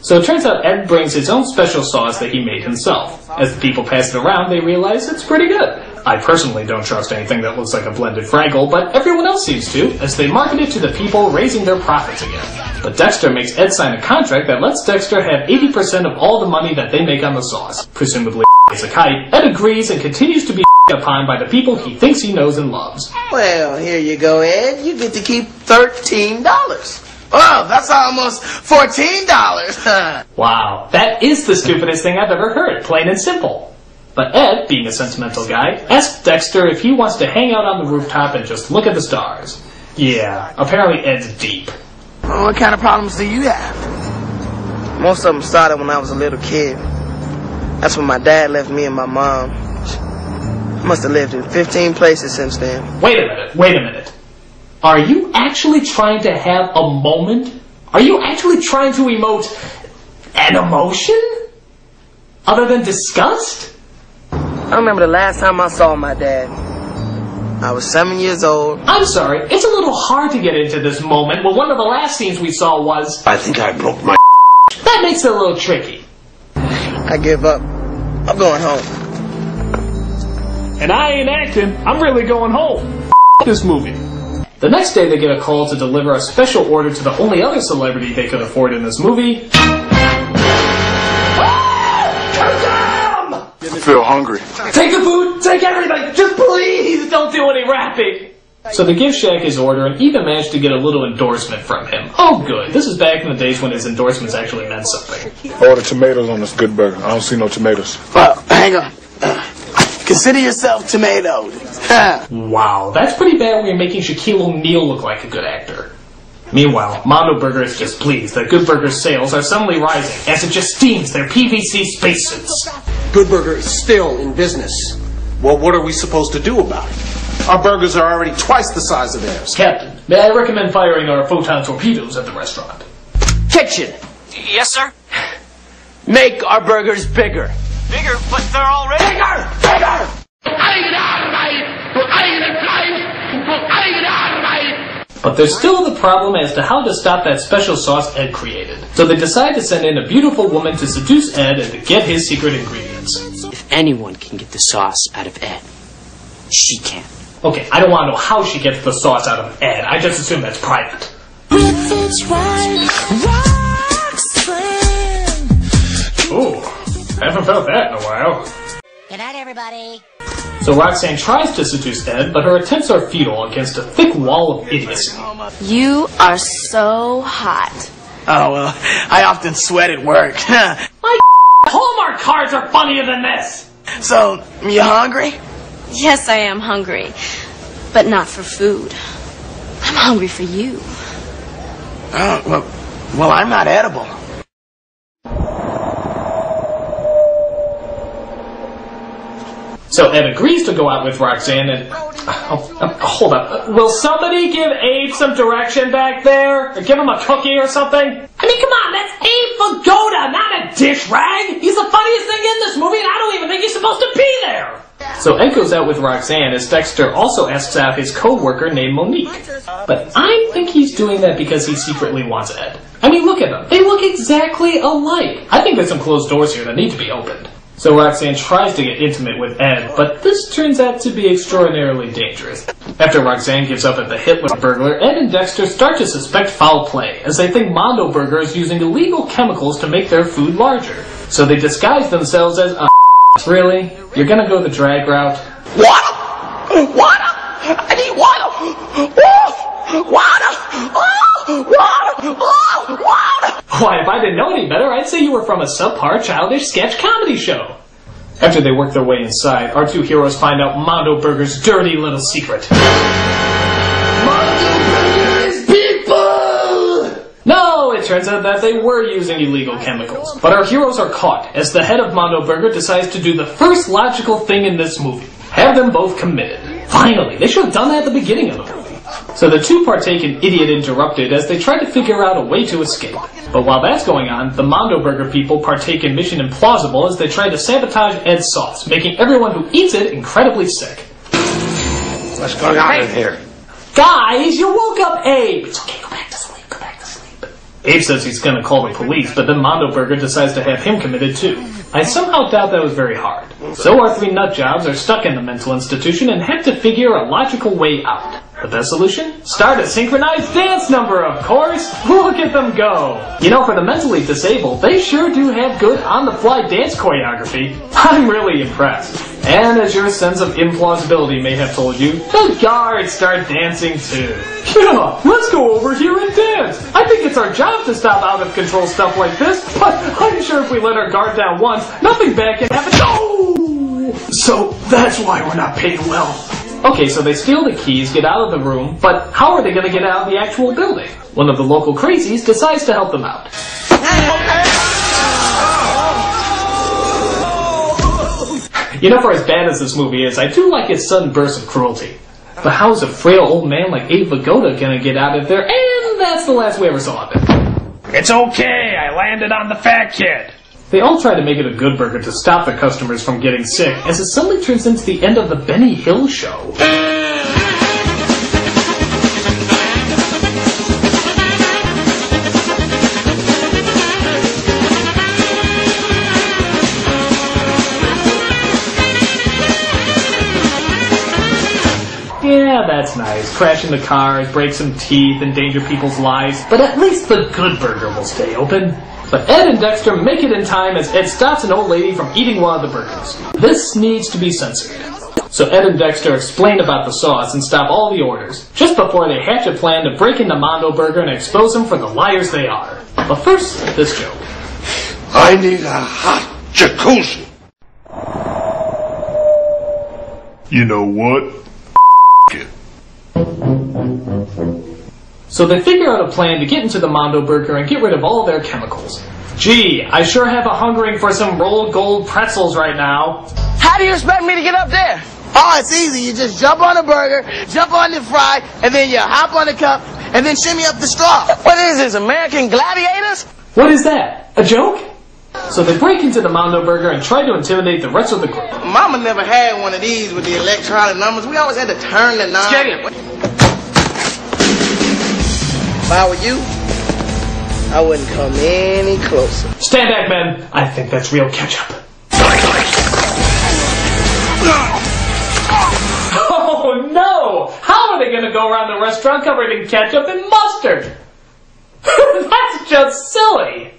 So it turns out Ed brings his own special sauce that he made himself. As the people pass it around, they realize it's pretty good. I personally don't trust anything that looks like a blended Frankel, but everyone else seems to, as they market it to the people, raising their profits again. But Dexter makes Ed sign a contract that lets Dexter have 80% of all the money that they make on the sauce. Presumably is a kite. Ed agrees and continues to be upon by the people he thinks he knows and loves. Well, here you go, Ed. You get to keep $13. Oh, that's almost $14. Wow, that is the stupidest thing I've ever heard, plain and simple. But Ed, being a sentimental guy, asks Dexter if he wants to hang out on the rooftop and just look at the stars. Yeah, apparently Ed's deep. Well, what kind of problems do you have? Most of them started when I was a little kid. That's when my dad left me and my mom. I must have lived in 15 places since then. Wait a minute. Are you actually trying to have a moment? Are you actually trying to emote an emotion? Other than disgust? I remember the last time I saw my dad. I was 7 years old. I'm sorry, it's a little hard to get into this moment when one of the last scenes we saw was... I think I broke my... That makes it a little tricky. I give up. I'm going home. And I ain't acting. I'm really going home. This movie. The next day they get a call to deliver a special order to the only other celebrity they could afford in this movie. I feel hungry. Take the food, take everything, just please don't do any rapping. So they give Shaq his order and even manage to get a little endorsement from him. Oh good, this is back in the days when his endorsements actually meant something. Order tomatoes on this good burger. I don't see no tomatoes. Well, hang on. Consider yourself tomatoed. Wow, that's pretty bad when you're making Shaquille O'Neal look like a good actor. Meanwhile, Mondo Burger is just pleased that Good Burger's sales are suddenly rising as it just steams their PVC spacesuits. Good Burger is still in business. Well, what are we supposed to do about it? Our burgers are already twice the size of theirs. Captain, may I recommend firing our photon torpedoes at the restaurant? Kitchen, Yes, sir? make our burgers bigger. Bigger, but they're already... Bigger! But there's still the problem as to how to stop that special sauce Ed created. So they decide to send in a beautiful woman to seduce Ed and to get his secret ingredients. If anyone can get the sauce out of Ed, she can. Okay, I don't want to know how she gets the sauce out of Ed. I just assume that's private. Ooh, haven't felt that in a while. Good night, everybody. So Roxanne tries to seduce Ed, but her attempts are futile against a thick wall of idiocy. You are so hot. Oh, well, I often sweat at work. My Hallmark cards are funnier than this! So, you hungry? Yes, I am hungry, but not for food. I'm hungry for you. Oh, well, I'm not edible. So Ed agrees to go out with Roxanne and... hold up. Will somebody give Abe some direction back there? Or give him a cookie or something? I mean, come on, that's Abe Vigoda, not a dish rag! He's the funniest thing in this movie and I don't even think he's supposed to be there! So Ed goes out with Roxanne as Dexter also asks out his co-worker named Monique. But I think he's doing that because he secretly wants Ed. I mean, look at them. They look exactly alike. I think there's some closed doors here that need to be opened. So Roxanne tries to get intimate with Ed, but this turns out to be extraordinarily dangerous. After Roxanne gives up at the Hitler burglar, Ed and Dexter start to suspect foul play, as they think Mondo Burger is using illegal chemicals to make their food larger. So they disguise themselves as Really? You're gonna go the drag route? Water! Water! I need water! Oh! Water! Oh! Water! Oh! Water! Why, if I didn't know any better, I'd say you were from a subpar childish sketch comedy show. After they work their way inside, our two heroes find out Mondo Burger's dirty little secret. Mondo Burgers people! No, it turns out that they were using illegal chemicals. But our heroes are caught, as the head of Mondo Burger decides to do the first logical thing in this movie. Have them both committed. Finally, they should have done that at the beginning of the movie. So the two partake in Idiot Interrupted as they try to figure out a way to escape. But while that's going on, the Mondo Burger people partake in Mission Implausible as they try to sabotage Ed's sauce, making everyone who eats it incredibly sick. What's going on in here? Guys, you woke up Abe! It's okay, go back to sleep, go back to sleep. Abe says he's gonna call the police, but then Mondo Burger decides to have him committed too. I somehow doubt that was very hard. So our three nutjobs are stuck in the mental institution and have to figure a logical way out. The best solution? Start a synchronized dance number, of course! Look at them go! You know, for the mentally disabled, they sure do have good on-the-fly dance choreography. I'm really impressed. And as your sense of implausibility may have told you, the guards start dancing too. Yeah, let's go over here and dance! I think it's our job to stop out-of-control stuff like this, but I'm sure if we let our guard down once, nothing bad can happen. Oh! So that's why we're not paid well. Okay, so they steal the keys, get out of the room, but how are they going to get out of the actual building? One of the local crazies decides to help them out. You know, for as bad as this movie is, I do like its sudden burst of cruelty. But how's a frail old man like Abe Vigoda gonna get out of there? And that's the last we ever saw of him. It's okay, I landed on the fat kid. They all try to make it a good burger to stop the customers from getting sick, as it suddenly turns into the end of the Benny Hill show. Yeah, that's nice. Crash into cars, break some teeth, endanger people's lives, but at least the good burger will stay open. But Ed and Dexter make it in time as Ed stops an old lady from eating one of the burgers. This needs to be censored. So Ed and Dexter explain about the sauce and stop all the orders, just before they hatch a plan to break into Mondo Burger and expose them for the liars they are. But first, this joke. I need a hot jacuzzi. You know what? It. So they figure out a plan to get into the Mondo Burger and get rid of all their chemicals. Gee, I sure have a hungering for some rolled gold pretzels right now. How do you expect me to get up there? Oh, it's easy. You just jump on the burger, jump on the fry, and then you hop on the cup, and then shimmy up the straw. What is this, American Gladiators? What is that? A joke? So they break into the Mondo Burger and try to intimidate the rest of the group. Mama never had one of these with the electronic numbers. We always had to turn the knob. Get it. If I were you, I wouldn't come any closer. Stand back, men. I think that's real ketchup. Oh no! How are they going to go around the restaurant covered in ketchup and mustard? That's just silly.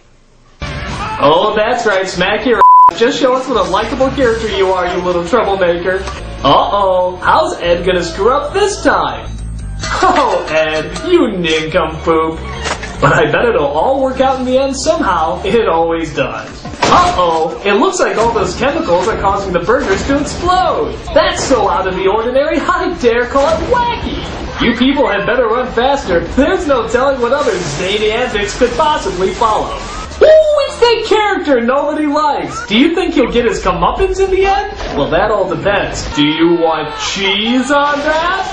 Oh, that's right. Smack your ass. Just show us what a likable character you are, you little troublemaker. Uh-oh. How's Ed going to screw up this time? Oh, Ed, you nincompoop. But I bet it'll all work out in the end somehow. It always does. Uh-oh, it looks like all those chemicals are causing the burgers to explode. That's so out of the ordinary, I dare call it wacky. You people had better run faster. There's no telling what other zany antics could possibly follow. Ooh, it's that character nobody likes. Do you think he'll get his comeuppance in the end? Well, that all depends. Do you want cheese on that?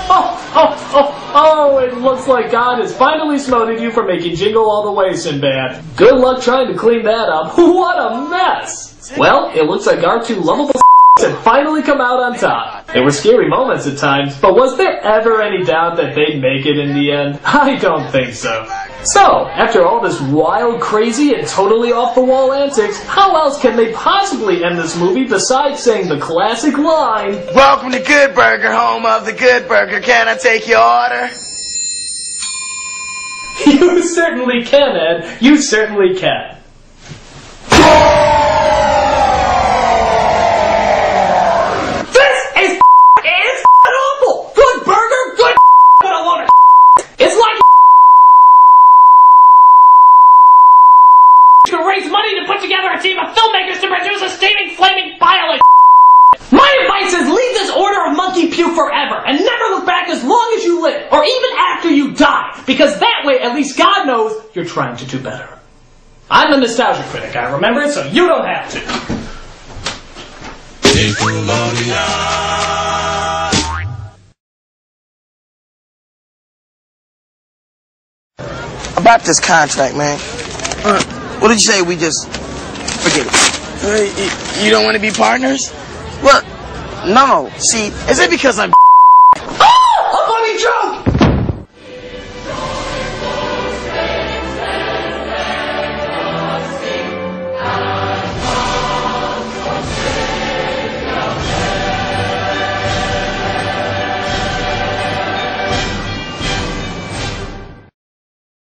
Oh, it looks like God has finally smoted you for making Jingle All the Way, Sinbad. Good luck trying to clean that up. What a mess. Well, it looks like our two lovable had finally come out on top. There were scary moments at times, but was there ever any doubt that they'd make it in the end? I don't think so. So, after all this wild, crazy, and totally off-the-wall antics, how else can they possibly end this movie besides saying the classic line, Welcome to Good Burger, home of the Good Burger. Can I take your order? You certainly can, Ed. You certainly can. This is awful! Good burger, good but a load of It's like to raise money to put together a team of filmmakers to produce a steaming, flaming pile of My advice is leave this order of monkey puke forever and never look back as long as you live, or even after you die, because that way at least God knows you're trying to do better. I'm the Nostalgia Critic, I remember it, so you don't have to. About this contract, man. What did you say? We just forget it. You don't want to be partners? Look, no. See, is it because I'm